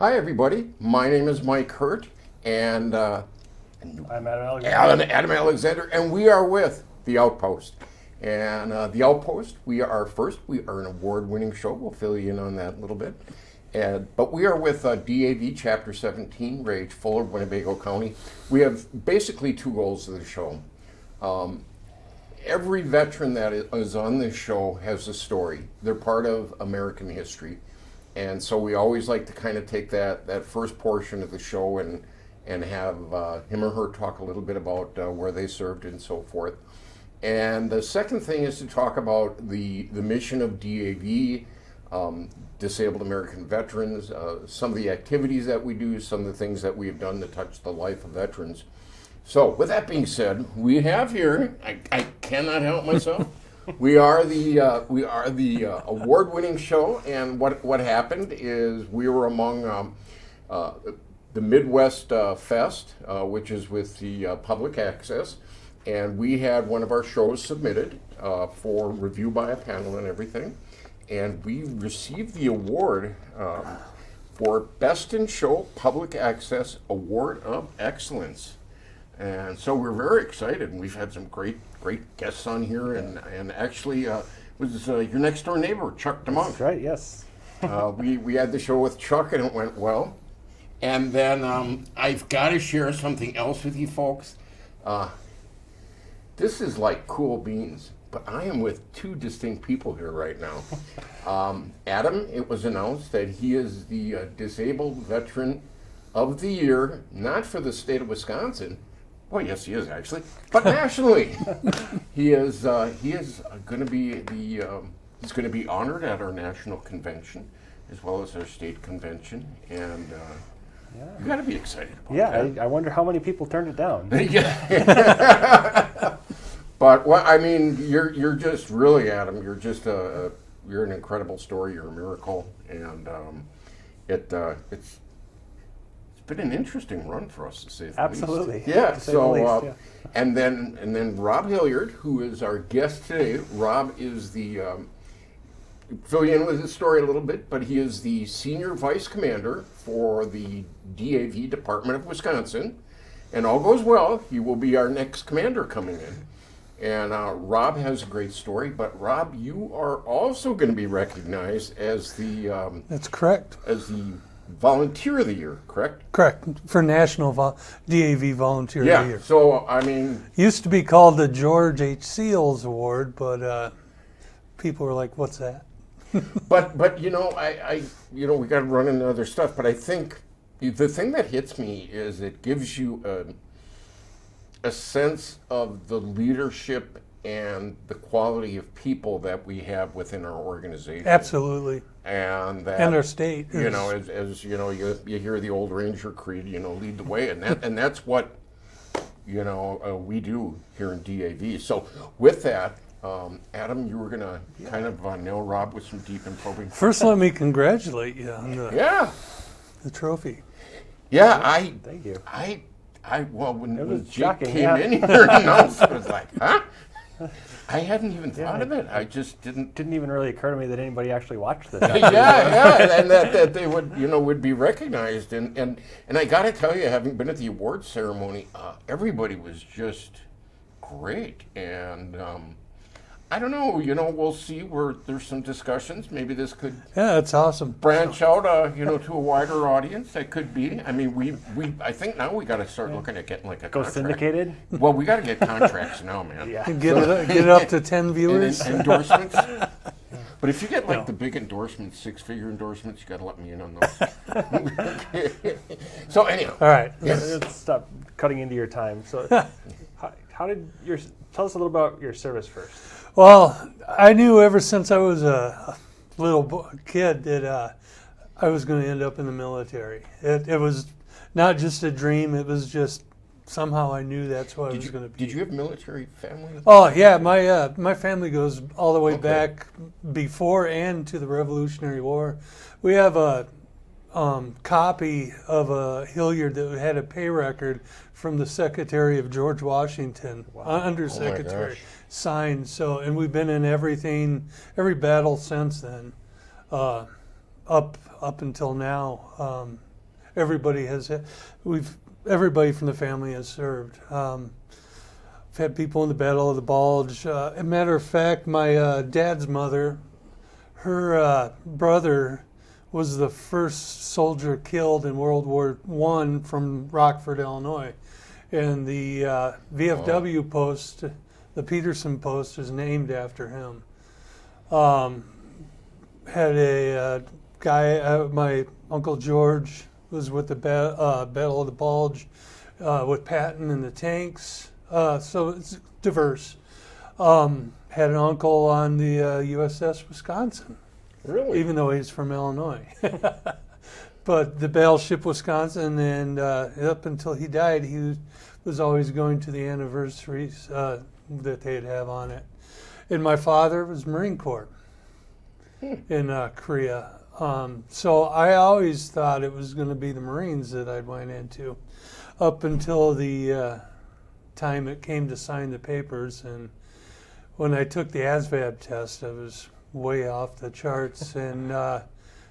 Hi, everybody. My name is Mike Hurt, and I'm Adam Alexander. Adam Alexander, and we are with the Outpost. And the Outpost, we are an award-winning show. We'll fill you in on that a little bit. But we are with DAV Chapter 17, Rage Fuller, Winnebago County. We have basically two goals of the show. Every veteran that is on this show has a story. They're part of American history. And so we always like to kind of take that first portion of the show and have him or her talk a little bit about where they served and so forth. And the second thing is to talk about the mission of DAV, Disabled American Veterans, some of the activities that we do, some of the things that we have done to touch the life of veterans. So with that being said, we have here, I cannot help myself, we are the award-winning show, and what happened is we were among the Midwest Fest, which is with the public access, and we had one of our shows submitted for review by a panel and everything, and we received the award for Best in Show Public Access Award of Excellence. And so we're very excited, and we've had some great guests on here, and actually was your next door neighbor, Chuck DeMonk. That's right, yes. We had the show with Chuck, and it went well. And then I've got to share something else with you folks. This is like cool beans, but I am with two distinct people here right now. Adam, it was announced that he is the Disabled Veteran of the Year, not for the state of Wisconsin. Well, yes, he is actually, but nationally. He is going to be he's going to be honored at our national convention as well as our state convention, and you got to be excited about that. I wonder how many people turned it down. But I mean, you're just really, Adam. You're just you're an incredible story. You're a miracle, and it's been an interesting run for us, to say the least. Absolutely. Yeah. So, and then Rob Hilliard, who is our guest today. Rob is the fill you in with his story a little bit, but he is the senior vice commander for the DAV Department of Wisconsin, and all goes well, he will be our next commander coming in. And Rob has a great story, but Rob, you are also going to be recognized as the that's correct, as the Volunteer of the Year, correct? Correct, for National DAV Volunteer of the Year. So, I mean... Used to be called the George H. Seals Award, but people were like, what's that? but you know, I we got to run into other stuff, but I think the thing that hits me is it gives you a sense of the leadership and the quality of people that we have within our organization. Absolutely. And our state. You know, as you know, you hear the old Ranger creed, lead the way, and that's what we do here in DAV. So with that, Adam, you were going to kind of nail Rob with some deep and probing. First, let me congratulate you on the trophy. Yeah, thank you. When Jake shocking, came in here and announced it, was like, huh? I hadn't even thought of it. I just didn't even really occur to me that anybody actually watched this. and that they would be recognized. And I got to tell you, having been at the awards ceremony, everybody was just great. And I don't know, we'll see where there's some discussions. Maybe this could it's awesome. Branch out, to a wider audience. That could be. I mean, I think now we got to start looking at getting like a Go contract. syndicated? Well, we got to get contracts now, man. Yeah. And get it up to 10 viewers. And endorsements. But if you get like the big endorsements, 6-figure endorsements, you got to let me in on those. So anyhow. All right. Let's stop cutting into your time. So how did tell us a little about your service first. Well, I knew ever since I was a little kid that I was going to end up in the military. It was not just a dream. It was just somehow I knew that's what I was going to be. Did you have military family? Oh, yeah. My family goes all the way back before and to the Revolutionary War. We have a copy of a Hilliard that had a pay record from the Secretary of George Washington, Undersecretary, signed. So, and we've been in every battle since then, up until now. everybody from the family has served. I've had people in the Battle of the Bulge. As a matter of fact, my dad's mother, her brother was the first soldier killed in World War I from Rockford, Illinois. And the VFW post, the Peterson post, is named after him. Had a guy, my Uncle George was with the Battle of the Bulge with Patton and the tanks. So it's diverse. Had an uncle on the USS Wisconsin. Really? Even though he's from Illinois. But the battleship Wisconsin, and up until he died, he was always going to the anniversaries that they'd have on it. And my father was Marine Corps in Korea. So I always thought it was going to be the Marines that I went into, up until the time it came to sign the papers. And when I took the ASVAB test, I was way off the charts. And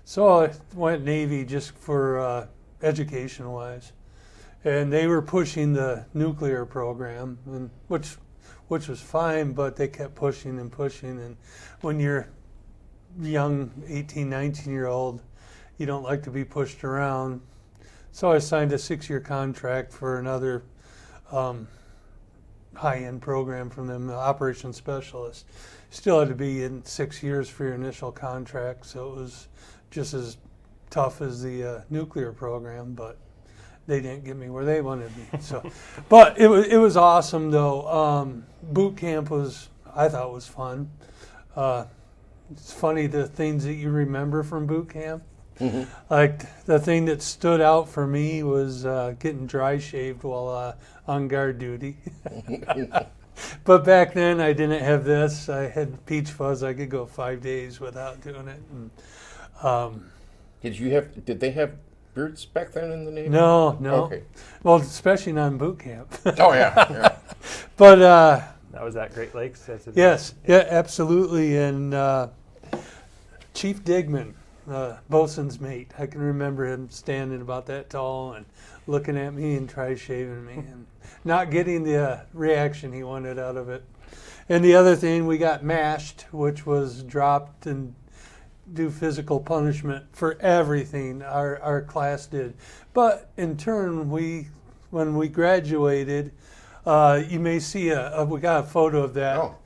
so I went Navy just for education-wise. And they were pushing the nuclear program, and which was fine, but they kept pushing and pushing. And when you're young 18, 19-year-old, you don't like to be pushed around. So I signed a 6-year contract for another high-end program from them, the operations specialist. Still had to be in 6 years for your initial contract, so it was just as tough as the nuclear program, but they didn't get me where they wanted me. So, but it was awesome though. Boot camp I thought was fun. It's funny the things that you remember from boot camp. Mm-hmm. Like the thing that stood out for me was getting dry shaved while on guard duty. But back then I didn't have this. I had peach fuzz. I could go 5 days without doing it. And, Did they have beards back then in the Navy? No. Okay. Well, especially not in boot camp. Oh yeah. But that was at Great Lakes. yes, yeah, absolutely. And Chief Digman, bosun's mate, I can remember him standing about that tall and looking at me and try shaving me and not getting the reaction he wanted out of it. And the other thing, we got mashed, which was dropped and do physical punishment for everything our class did. But in turn, when we graduated, you may see we got a photo of that. Oh.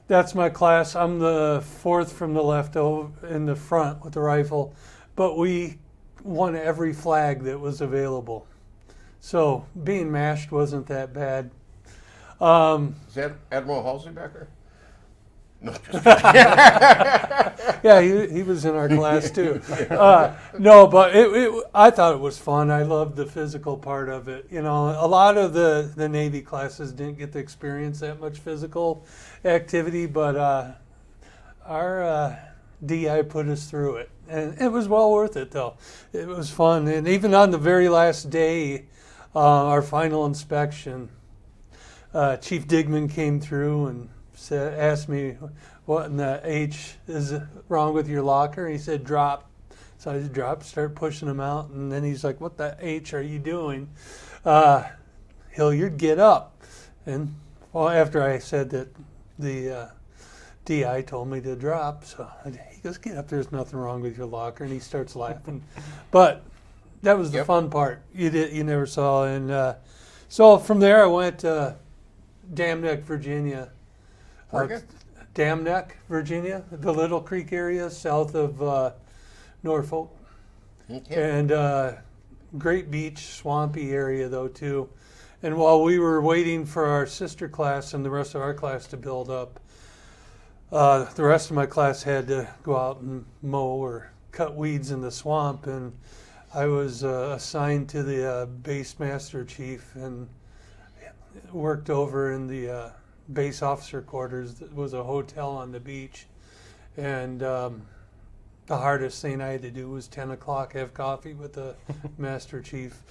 That's my class. I'm the fourth from the left in the front with the rifle, but we won every flag that was available. So being mashed wasn't that bad. Is that Admiral Halsey back there? No, just kidding. Yeah, he was in our class too. No, but I thought it was fun. I loved the physical part of it. You know, a lot of the Navy classes didn't get to experience that much physical activity, but our DI put us through it. And it was well worth it, though. It was fun. And even on the very last day, our final inspection, Chief Digman came through and asked me what in the H is wrong with your locker. And he said, drop. So I just dropped, start pushing him out. And then he's like, what the H are you doing? Hilliard, get up. And well, after I said that, the DI told me to drop. So he goes, get up, there's nothing wrong with your locker. And he starts laughing. But that was the fun part. You never saw. And so from there I went to Dam Neck, Virginia. Dam Neck, Virginia, the Little Creek area south of Norfolk. Okay. And great beach, swampy area though too. And while we were waiting for our sister class and the rest of our class to build up, the rest of my class had to go out and mow or cut weeds in the swamp. And I was assigned to the base master chief and worked over in the base officer quarters. That was a hotel on the beach. And the hardest thing I had to do was 10 o'clock have coffee with the master chief.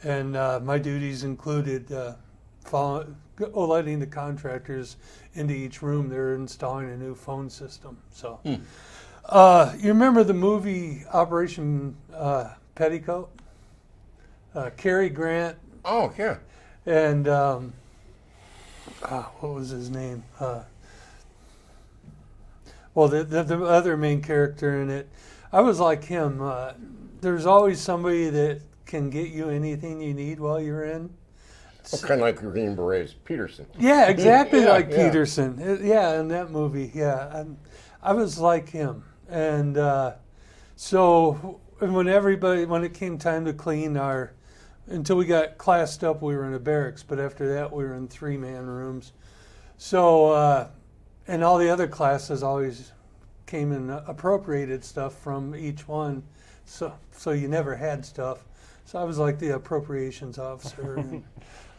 And my duties included letting the contractors into each room. They're installing a new phone system. So, you remember the movie Operation Petticoat? Cary Grant, Oh, yeah. and what was his name? Well, the other main character in it, I was like him. There's always somebody that can get you anything you need while you're in. Oh, kind of like Green Berets, Peterson. Yeah, exactly Yeah, like yeah. Peterson. Yeah, in that movie. Yeah, I was like him, and so when it came time to clean until we got classed up, we were in a barracks. But after that, we were in 3-man rooms. So and all the other classes always came and appropriated stuff from each one. So you never had stuff. So I was like the appropriations officer. And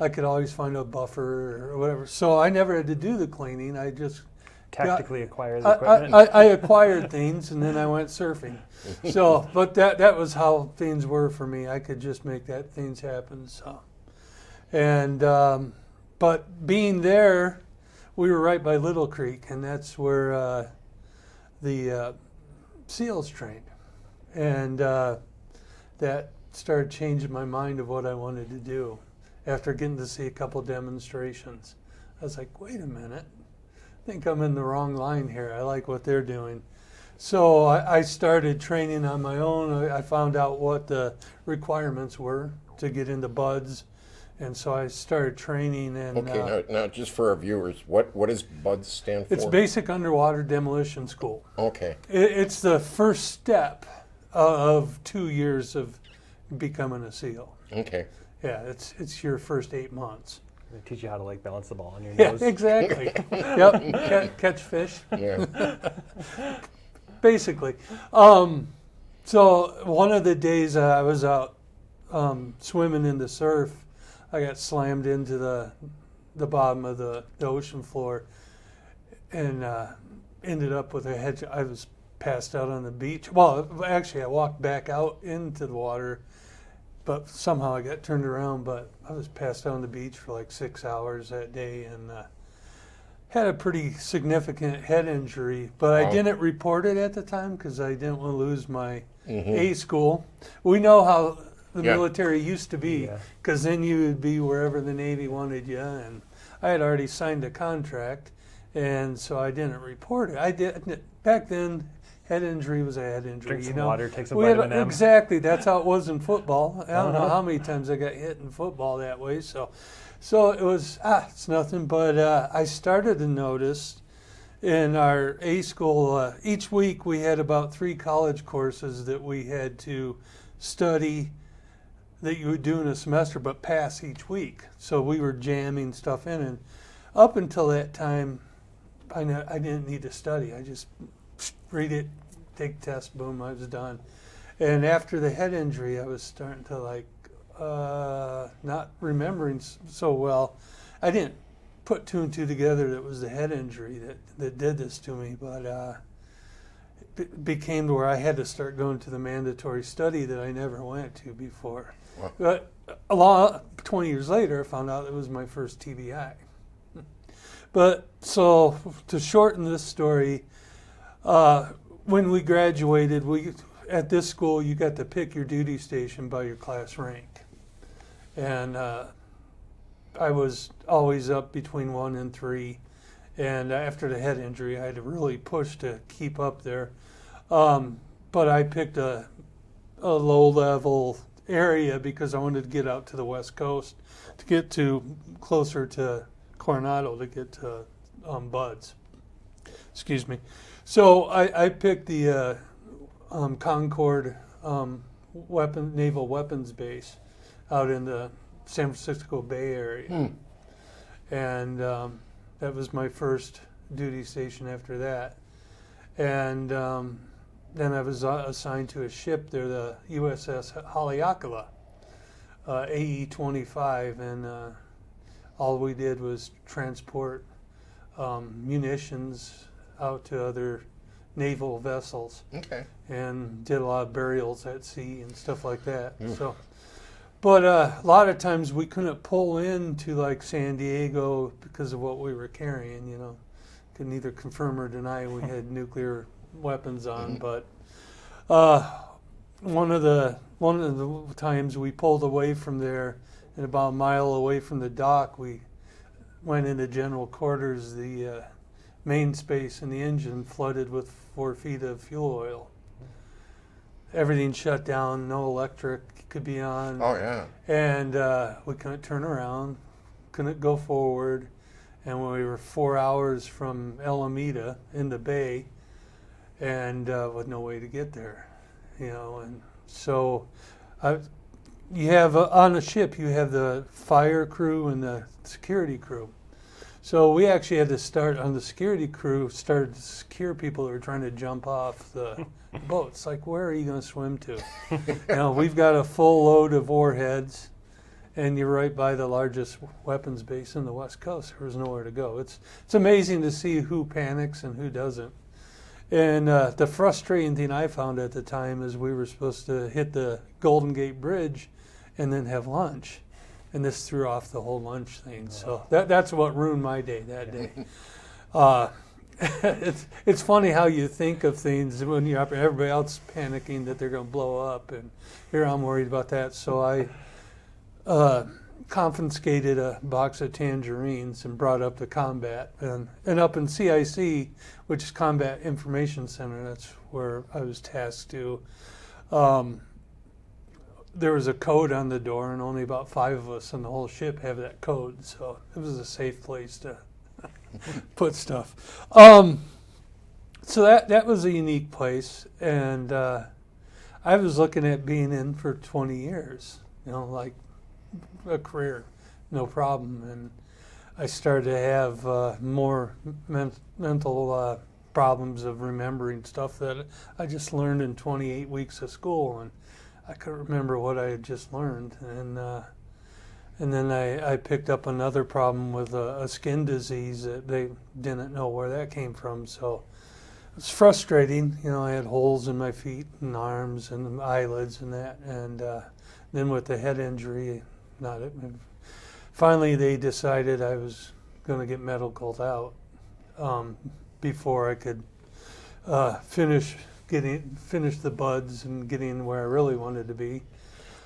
I could always find a buffer or whatever. So I never had to do the cleaning. I just Tactically acquire the equipment. I acquired things and then I went surfing. So, but that was how things were for me. I could just make things happen. So, and but being there, we were right by Little Creek, and that's where the SEALs trained, and that started changing my mind of what I wanted to do. After getting to see a couple demonstrations, I was like, wait a minute, I think I'm in the wrong line here. I like what they're doing. So I started training on my own. I found out what the requirements were to get into BUDS, and so I started training. And Okay, now just for our viewers, what does BUDS stand for? it's Basic Underwater Demolition School. Okay. It's the first step of 2 years of becoming a SEAL. Okay. Yeah, it's your first 8 months. They teach you how to like balance the ball on your Yeah, nose. exactly. Yep, catch fish, Yeah. basically. So one of the days I was out swimming in the surf, I got slammed into the bottom of the ocean floor, and ended up with a head. I was passed out on the beach. Well, actually, I walked back out into the water, but somehow I got turned around. But I was passed out on the beach for like 6 hours that day, and had a pretty significant head injury. But I Wow. didn't report it at the time because I didn't want to lose my Mhm. A school. We know how the Yeah. military used to be, Yeah. because then you would be wherever the Navy wanted you, and I had already signed a contract, and so I didn't report it. I did back then. Head injury was a head injury. Drink some you know? water, take some We had- vitamin M. Exactly, that's how it was in football. I don't know how many times I got hit in football that way. So it was it's nothing. But I started to notice in our A school each week we had about 3 college courses that we had to study that you would do in a semester, but pass each week. So we were jamming stuff in, and up until that time, I didn't need to study. I just read it, take test, boom, I was done. And after the head injury, I was starting to like not remembering so well. I didn't put 2 and 2 together that it was the head injury that did this to me, but it became to where I had to start going to the mandatory study that I never went to before. Wow. But 20 years later, I found out it was my first TBI. But so to shorten this story, when we graduated, at this school you got to pick your duty station by your class rank, and I was always up between 1 and 3. And after the head injury, I had to really push to keep up there. But I picked a low-level area because I wanted to get out to the West Coast, to get closer to Coronado, to get to BUDS. Excuse me. So I picked the Concord Naval Weapons Base out in the San Francisco Bay Area. And that was my first duty station after that. And then I was assigned to a ship there, the USS Haleakala, AE-25, and all we did was transport munitions out to other naval vessels, Okay. and did a lot of burials at sea and stuff like that. So, but a lot of times we couldn't pull into like San Diego because of what we were carrying. You know, could neither confirm or deny we had nuclear weapons on. But one of the one of the times we pulled away from there, and about a mile away from the dock, we went into general quarters. The main space in the engine flooded with 4 feet of fuel oil. Everything shut down, no electric could be on. Oh, yeah. And we couldn't turn around, couldn't go forward. And we were 4 hours from Alameda in the bay, and with no way to get there, you know. And so you have on a ship, you have the fire crew and the security crew. So we actually had to start on the security crew, started to secure people that were trying to jump off the boats. Like, where are you going to swim to? You know, we've got a full load of warheads, and you're right by the largest weapons base in the West Coast. There was nowhere to go. It's amazing to see who panics and who doesn't. And the frustrating thing I found at the time is we were supposed to hit the Golden Gate Bridge and then have lunch. And this threw off the whole lunch thing. So that's what ruined my day that day. It's funny how you think of things when you're up, everybody else panicking that they're going to blow up, and here I'm worried about that. So I confiscated a box of tangerines and brought up to combat, and up in CIC, which is Combat Information Center. That's where I was tasked to. There was a code on the door, and only about 5 of us on the whole ship have that code, so it was a safe place to put stuff. So that was a unique place, and I was looking at being in for 20 years, you know, like a career, no problem. And I started to have more mental problems of remembering stuff that I just learned in 28 weeks of school, and I couldn't remember what I had just learned. And then I picked up another problem with a skin disease that they didn't know where that came from. So it was frustrating. You know, I had holes in my feet and arms and eyelids and that. And then with the head injury, finally they decided I was going to get medicaled out before I could finish the buds and getting where I really wanted to be.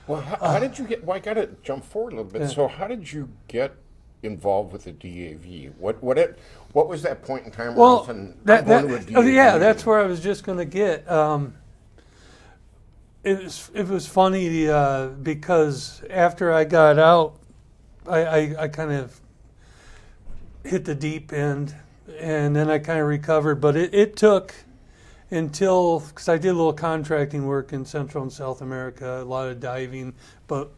Well, how did you get? Well, I got to jump forward a little bit. Yeah. So, how did you get involved with the DAV? What was that point in time? Well, DAV? that's where I was just going to get. It was funny because after I got out, I kind of hit the deep end, and then I kind of recovered. But it took until, because I did a little contracting work in Central and South America, a lot of diving, but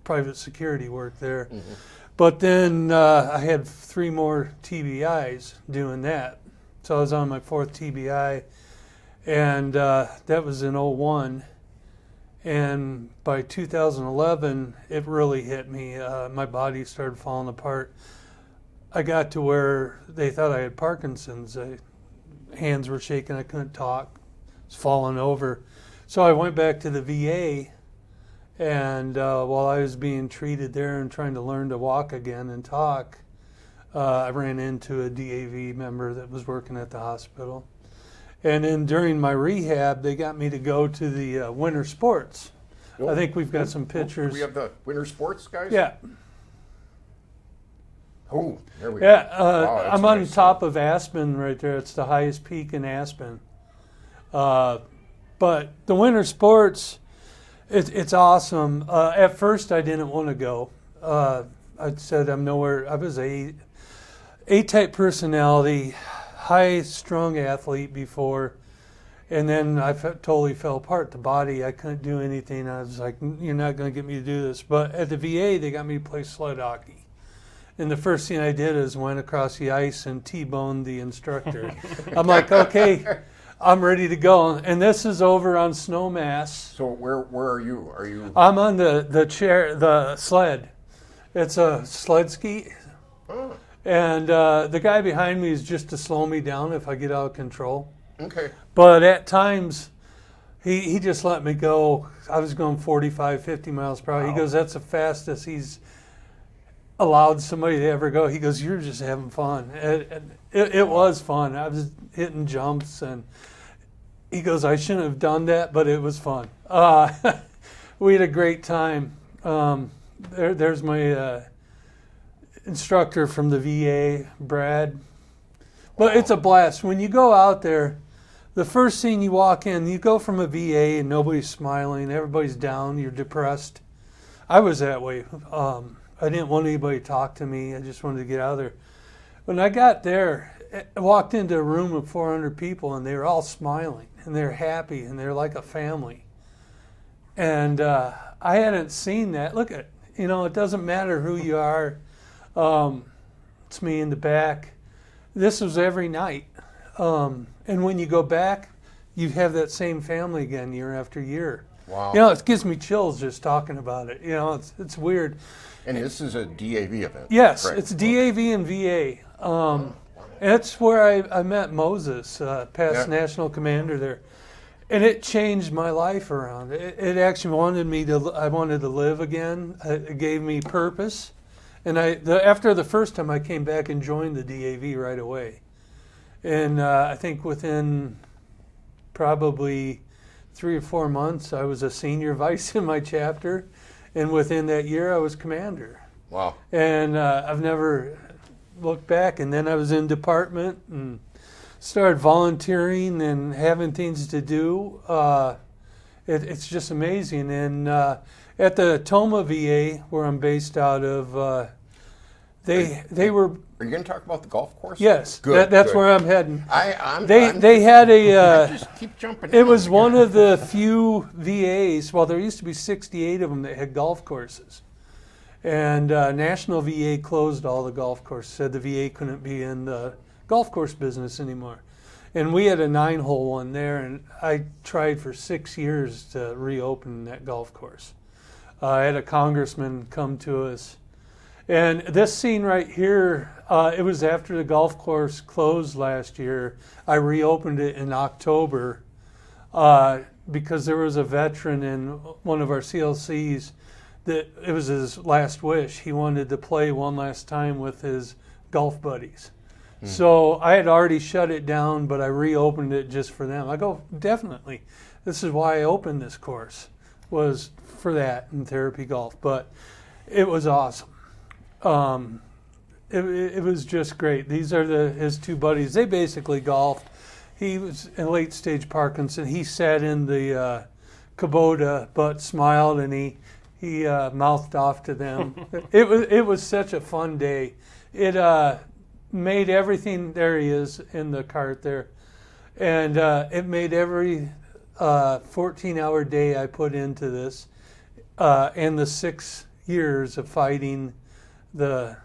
private security work there. Mm-hmm. But then I had 3 more TBIs doing that. So I was on my 4th TBI, and that was in '01. And by 2011, it really hit me. My body started falling apart. I got to where they thought I had Parkinson's. Hands were shaking, I couldn't talk, was falling over. So I went back to the VA, and while I was being treated there and trying to learn to walk again and talk, I ran into a DAV member that was working at the hospital. And then during my rehab, they got me to go to the winter sports. I think we've got some pictures. Do we have the winter sports, guys? Yeah. Oh, there we go. Wow, I'm on top of Aspen right there. It's the highest peak in Aspen. But the winter sports, it's awesome. At first, I didn't want to go. I said I'm nowhere. I was A-type personality, high-strung athlete before, and then I totally fell apart. The body, I couldn't do anything. I was like, you're not going to get me to do this. But at the VA, they got me to play sled hockey. And the first thing I did is went across the ice and T-boned the instructor. I'm like, okay, I'm ready to go. And this is over on Snowmass. So where are you? Are you? I'm on the sled. It's a sled ski. Oh. And the guy behind me is just to slow me down if I get out of control. Okay. But at times, he just let me go. I was going 45, 50 miles per hour. Wow. He goes, that's the fastest he's allowed somebody to ever go. He goes, you're just having fun. It was fun. I was hitting jumps, and he goes, I shouldn't have done that, but it was fun. we had a great time. There's my instructor from the VA, Brad. But it's a blast. When you go out there, the first scene you walk in, you go from a VA and nobody's smiling, everybody's down, you're depressed. I was that way. I didn't want anybody to talk to me. I just wanted to get out of there. When I got there, I walked into a room of 400 people and they were all smiling and they're happy and they're like a family. And I hadn't seen that. Look at, it doesn't matter who you are. It's me in the back. This was every night. And when you go back, you have that same family again year after year. Wow. It gives me chills just talking about it. It's weird. And this is a DAV event. Yes, correct? it's DAV and VA. And that's where I met Moses, past national commander there. And it changed my life around. It actually I wanted to live again. It gave me purpose. And after the first time, I came back and joined the DAV right away. And I think within probably 3 or 4 months, I was a senior vice in my chapter. And within that year, I was commander. Wow. And I've never looked back. And then I was in department and started volunteering and having things to do. It's just amazing. And at the Toma VA, where I'm based out of, they were. Are you going to talk about the golf course? Yes, Good. That's good. where I'm heading. They had a. just keep jumping. It was one of the few VAs. Well, there used to be 68 of them that had golf courses, and National VA closed all the golf courses. Said the VA couldn't be in the golf course business anymore, and we had a 9-hole one there, and I tried for 6 years to reopen that golf course. I had a congressman come to us. And this scene right here, it was after the golf course closed last year. I reopened it in October because there was a veteran in one of our CLCs that it was his last wish. He wanted to play one last time with his golf buddies. So I had already shut it down, but I reopened it just for them. I go, definitely. This is why I opened this course, was for that and therapy golf. But it was awesome. It was just great. These are his two buddies. They basically golfed. He was in late stage Parkinson. He sat in the Kubota but smiled and he mouthed off to them. It was such a fun day. It made everything, there he is in the cart there, and it made every 14-hour day I put into this and the 6 years of fighting the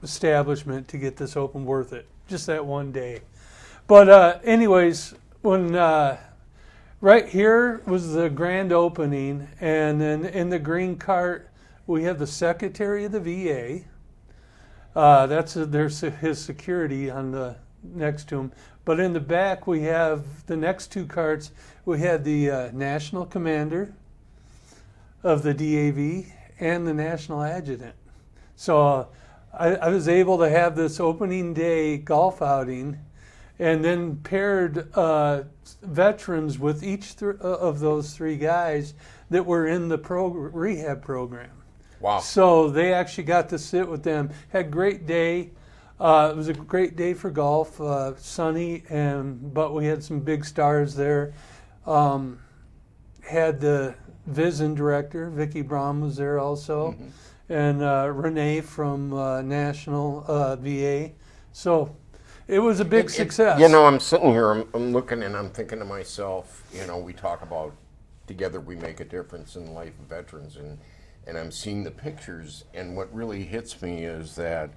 establishment to get this open worth it. Just that one day. But anyways, when right here was the grand opening, and then in the green cart we have the secretary of the VA. There's his security on the next to him. But in the back we have the next two carts. We had the national commander of the DAV and the national adjutant. So I was able to have this opening day golf outing and then paired veterans with each of those three guys that were in the rehab program. Wow. So they actually got to sit with them. Had a great day. It was a great day for golf, sunny, but we had some big stars there. Had the VISN director, Vicki Braun, was there also. Mm-hmm. And Renee from National VA. So it was a big success. I'm sitting here, I'm looking and I'm thinking to myself, we talk about together we make a difference in the life of veterans, and I'm seeing the pictures, and what really hits me is that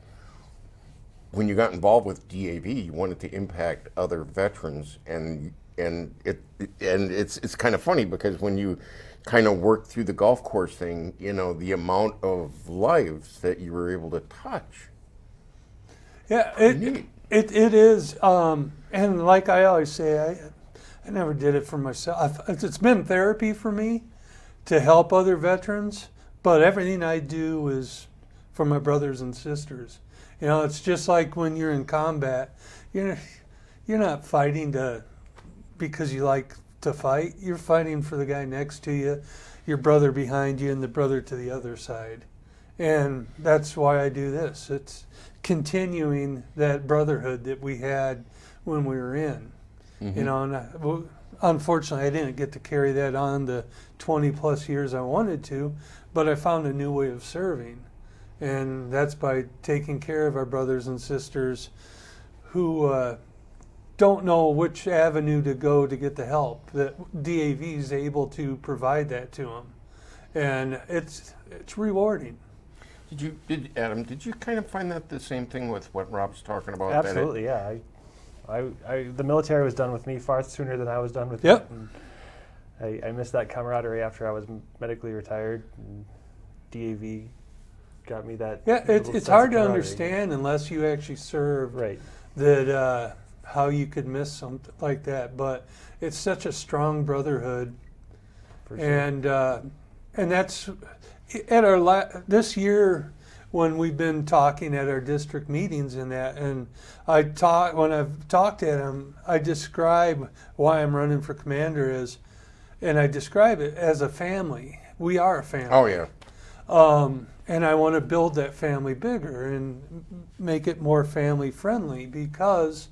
when you got involved with DAV, you wanted to impact other veterans, and it's kind of funny because when you kind of worked through the golf course thing, the amount of lives that you were able to touch. Yeah, it is. And like I always say, I never did it for myself. It's been therapy for me to help other veterans, but everything I do is for my brothers and sisters. It's just like when you're in combat. You're not fighting because you like to fight. You're fighting for the guy next to you. your brother behind you and the brother to the other side. And that's why I do this. It's continuing that brotherhood that we had when we were in. Mm-hmm. You know, and unfortunately I didn't get to carry that on the 20 plus years I wanted to, but I found a new way of serving. And that's by taking care of our brothers and sisters who don't know which avenue to go to get the help. That DAV is able to provide that to them. And it's rewarding. Adam, did you kind of find that the same thing with what Rob's talking about? Absolutely, yeah. The military was done with me far sooner than I was done with Yep. it. And I missed that camaraderie after I was medically retired. And DAV got me that. Yeah, little sense it's of hard to camaraderie. understand unless you actually serve Right. that how you could miss something like that. But it's such a strong brotherhood. For sure. And that's at our this year when we've been talking at our district meetings and that, and when I've talked at them, I describe why I'm running for commander and I describe it as a family. We are a family. Oh yeah. And I want to build that family bigger and make it more family friendly because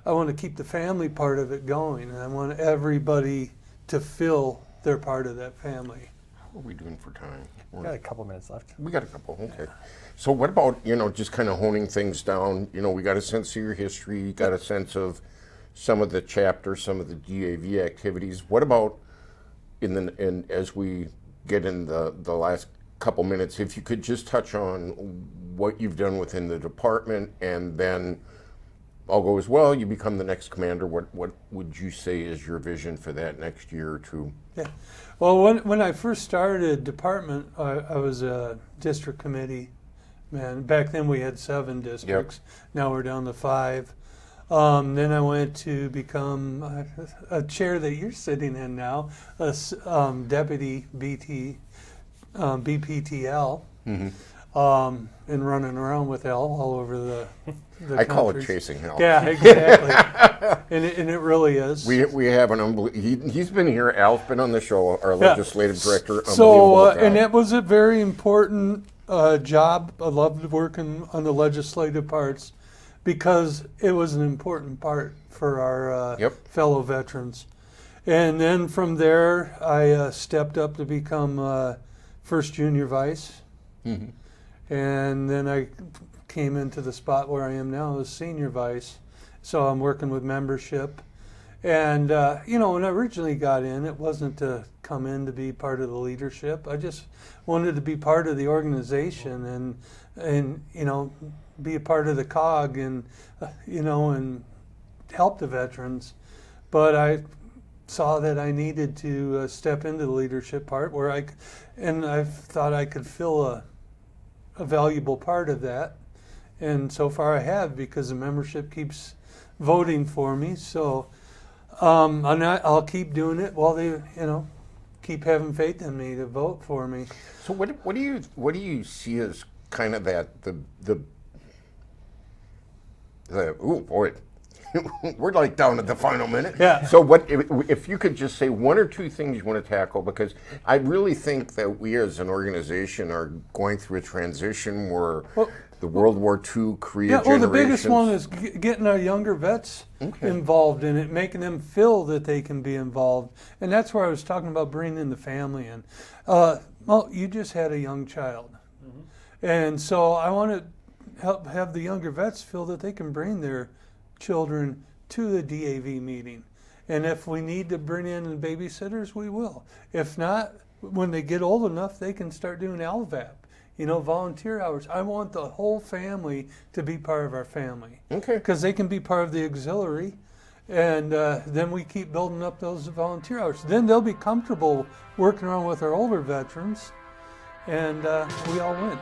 I want to keep the family part of it going, and I want everybody to feel they're part of that family. How are we doing for time? We got a couple minutes left. We got a couple, okay. So what about, just kind of honing things down? We got a sense of your history, you got a sense of some of the chapters, some of the DAV activities. What about, as we get in the last couple minutes, if you could just touch on what you've done within the department, and then all goes well, you become the next commander. What would you say is your vision for that next year or two? Yeah. Well, when I first started department, I was a district committee man. Back then we had 7 districts. Yep. Now we're down to 5. Then I went to become a chair that you're sitting in now, a deputy BPTL. Mm-hmm. And running around with Al all over the I call it chasing hell. Yeah, exactly. and it really is. We have an unbelievable. He's been here. Al's been on the show. Our legislative director. So and it was a very important job. I loved working on the legislative parts because it was an important part for our fellow veterans. And then from there, I stepped up to become first junior vice. Mm-hmm. And then I came into the spot where I am now as senior vice. So I'm working with membership. And, when I originally got in, it wasn't to come in to be part of the leadership. I just wanted to be part of the organization and be a part of the COG and help the veterans. But I saw that I needed to step into the leadership part where I thought I could fill a valuable part of that, and so far I have, because the membership keeps voting for me. So I'll keep doing it while they keep having faith in me to vote for me. So what do you see as kind of that the oh boy, we're like down at the final minute. Yeah. So what if you could just say 1 or 2 things you want to tackle, because I really think that we as an organization are going through a transition where the World War II Korea the biggest one is getting our younger vets involved in it, making them feel that they can be involved. And that's where I was talking about bringing the family in. You just had a young child. Mm-hmm. And so I want to help have the younger vets feel that they can bring their children to the DAV meeting. And if we need to bring in babysitters, we will. If not, when they get old enough, they can start doing LVAP, volunteer hours. I want the whole family to be part of our family. Okay. Because they can be part of the auxiliary, and then we keep building up those volunteer hours. Then they'll be comfortable working around with our older veterans, and we all win.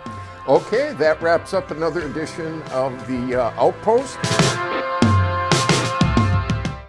Okay, that wraps up another edition of the Outpost.